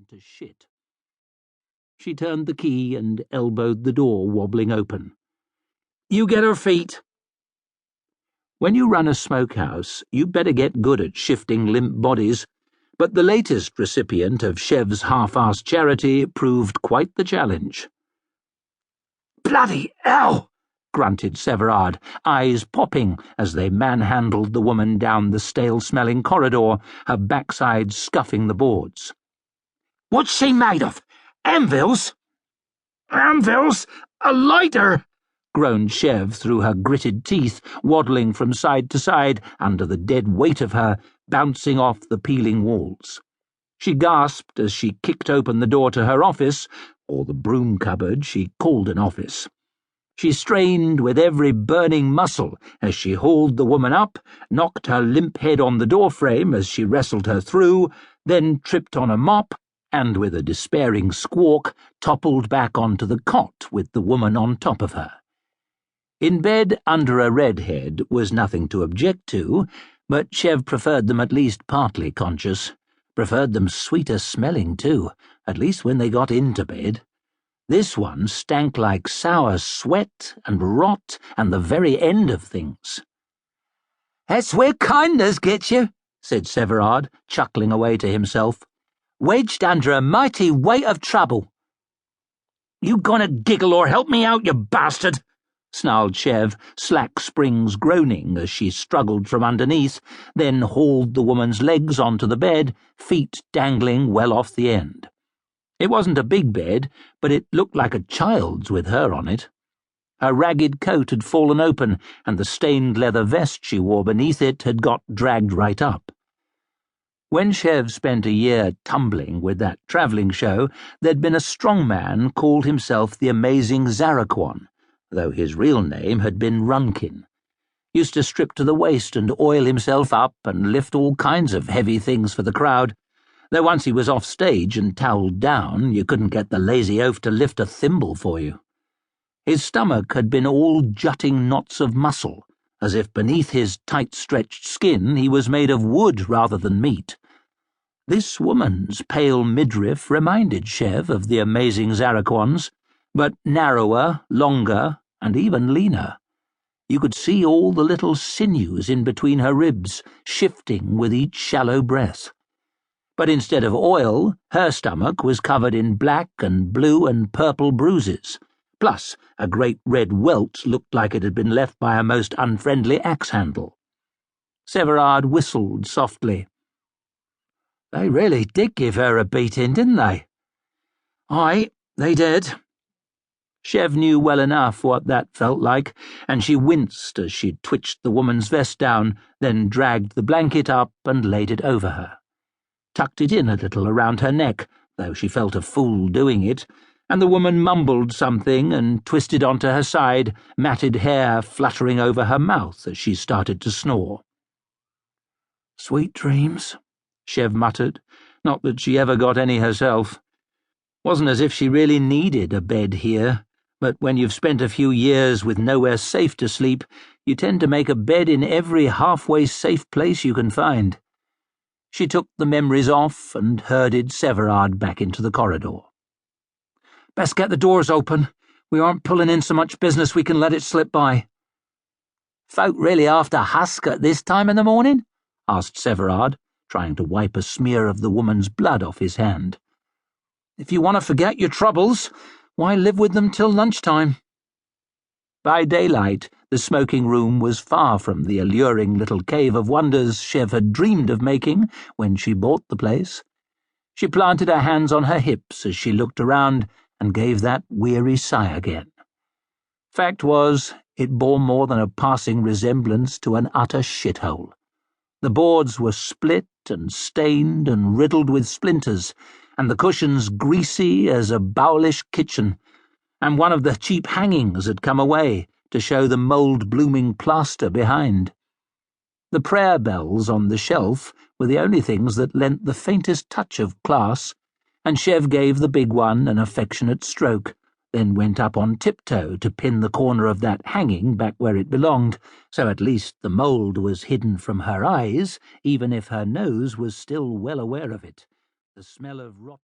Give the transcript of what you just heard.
to shit. She turned the key and elbowed the door wobbling open. "You get her feet." When you run a smokehouse, you better get good at shifting limp bodies, but the latest recipient of Chev's half-assed charity proved quite the challenge. "Bloody hell!" grunted Shevedieh, eyes popping as they manhandled the woman down the stale-smelling corridor, her backside scuffing the boards. "What's she made of? Anvils?" "Anvils? A lighter!" groaned Shev through her gritted teeth, waddling from side to side under the dead weight of her, bouncing off the peeling walls. She gasped as she kicked open the door to her office, or the broom cupboard she called an office. She strained with every burning muscle as she hauled the woman up, knocked her limp head on the doorframe as she wrestled her through, then tripped on a mop, and with a despairing squawk toppled back onto the cot with the woman on top of her. In bed under a redhead was nothing to object to, but Shev preferred them at least partly conscious, preferred them sweeter smelling too, at least when they got into bed. This one stank like sour sweat and rot and the very end of things. "That's where kindness gets you," said Shevedieh, chuckling away to himself. "Wedged under a mighty weight of trouble." "You gonna giggle or help me out, you bastard?" snarled Shev, slack springs groaning as she struggled from underneath, then hauled the woman's legs onto the bed, feet dangling well off the end. It wasn't a big bed, but it looked like a child's with her on it. Her ragged coat had fallen open, and the stained leather vest she wore beneath it had got dragged right up. When Shev spent a year tumbling with that travelling show, there'd been a strong man called himself the Amazing Zaraquon, though his real name had been Runkin. Used to strip to the waist and oil himself up and lift all kinds of heavy things for the crowd, though once he was off stage and towelled down, you couldn't get the lazy oaf to lift a thimble for you. His stomach had been all jutting knots of muscle, as if beneath his tight-stretched skin he was made of wood rather than meat. This woman's pale midriff reminded Shev of the Amazing Zaraquon's, but narrower, longer, and even leaner. You could see all the little sinews in between her ribs, shifting with each shallow breath. But instead of oil, her stomach was covered in black and blue and purple bruises, plus a great red welt looked like it had been left by a most unfriendly axe-handle. Shevedieh whistled softly. "They really did give her a beating, didn't they?" "Aye, they did." Shev knew well enough what that felt like, and she winced as she twitched the woman's vest down, then dragged the blanket up and laid it over her. Tucked it in a little around her neck, though she felt a fool doing it, and the woman mumbled something and twisted onto her side, matted hair fluttering over her mouth as she started to snore. "Sweet dreams," Shev muttered, not that she ever got any herself. Wasn't as if she really needed a bed here, but when you've spent a few years with nowhere safe to sleep, you tend to make a bed in every halfway safe place you can find. She took the memories off and herded Shevedieh back into the corridor. "Best get the doors open. We aren't pulling in so much business we can let it slip by." "Folk really after husk at this time in the morning?" asked Shevedieh, trying to wipe a smear of the woman's blood off his hand. "If you want to forget your troubles, why live with them till lunchtime?" By daylight, the smoking room was far from the alluring little cave of wonders Shev had dreamed of making when she bought the place. She planted her hands on her hips as she looked around and gave that weary sigh again. Fact was, it bore more than a passing resemblance to an utter shithole. The boards were split and stained and riddled with splinters, and the cushions greasy as a bowlish kitchen, and one of the cheap hangings had come away to show the mould-blooming plaster behind. The prayer bells on the shelf were the only things that lent the faintest touch of class, and Shev gave the big one an affectionate stroke, then went up on tiptoe to pin the corner of that hanging back where it belonged, so at least the mould was hidden from her eyes, even if her nose was still well aware of it. The smell of rotten